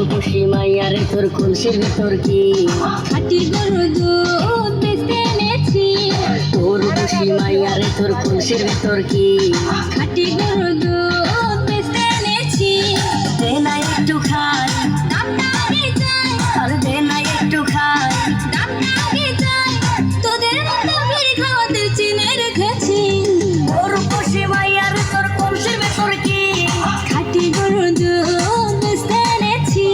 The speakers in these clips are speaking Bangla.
খুশি মাইয়ারে তোর কলসির ভেতর কি খাটি গরু দুধ বেচতে এনেছি। তোর খুশি মাইয়ারে তোর কলসির ভেতর কি খাটি গরু দুধ বেচতে এনেছি। দে না একটু খাই দামটা আগে চাই, আর দে না একটু খাই দামটা আগে চাই। তোদের মতো ফিরে খাওয়াতে চিনে রেখেছি। তোর খুশি মাইয়ারে তোর কলসির ভেতর কি খাটি গরু দুধ বেচতে এনেছি।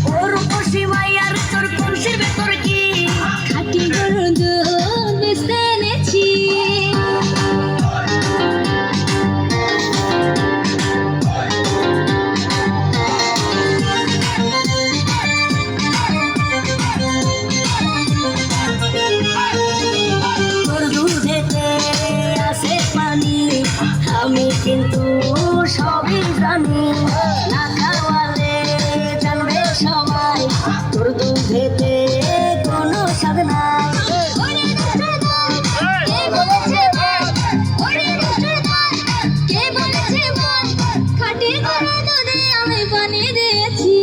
তোর খুশি মাইয়ারে তোর কলসির ভেতর কি খাটি গরু দুধ বেচতে এনেছি। তোর দুধেতে আছে পানি আমি কিন্তু সবই জানি না খাওয়ালে জানবে সবাই তোর দুধেতে কোনো স্বাদ নাই ওরে দুষ্টু দল, কে বলেছে বল? ওরে দুষ্টু দল, কে বলেছে বল? খাটি গরু দুধে আমি পানি দিয়েছি।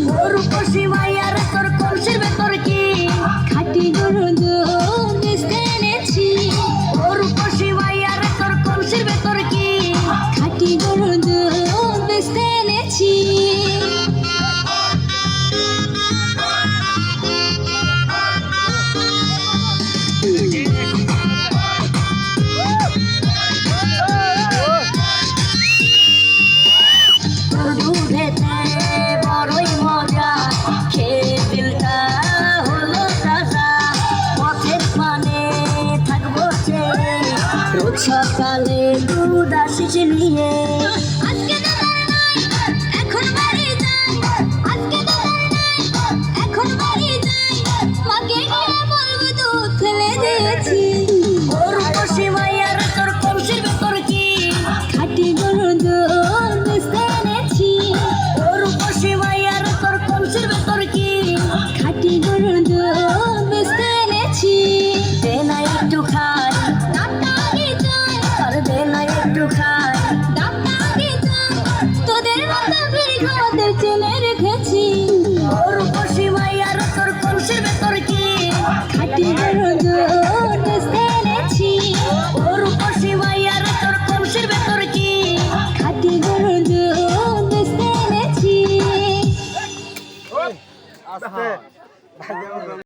তোর খুশি মাইয়ার তোর কলসির ভেতর কি খাটি গরু দুধ বেচতে এনেছি। তোর খুশি মাইয়ার তোর কলসির ভেতর কি খাটি গরু দুধ বেচতে এনেছি। তোর দুধেতে বড়ই মজা খেয়ে দিলটা হলো তাজা পথের পানে থাকবো চেয়ে রোজ সকালে দুধ আসিস নিয়ে আজকে দোকান নাই, এখন বাড়ি যাই। আজকে দোকান নাই, এখন বাড়ি যাই। মাকে গিয়ে বলবো দুধ ফেলে দিয়েছি। তোর খুশি মাইয়ার তোর কলসির ভেতর কি খাটি গরু দুধ বেচতে এনেছি। তোর খুশি মাইয়ার তোর কলসির ভেতর কি খাটি গরু দুধ বেচতে এনেছি। দে না একটু খাই দামটা আগে চাই, আর দে না একটু খাই দামটা আগে চাই। তোদের মতো ফিরে খাওয়াতে চেনে রেখেছি। তোর খুশি মাইয়ার তোর কলসির ভেতর কি খাটি গরু দুধ বেচতে এনেছি। তোর খুশি মাইয়ার তোর কলসির ভেতর কি খাটি গরু দুধ বেচতে এনেছি।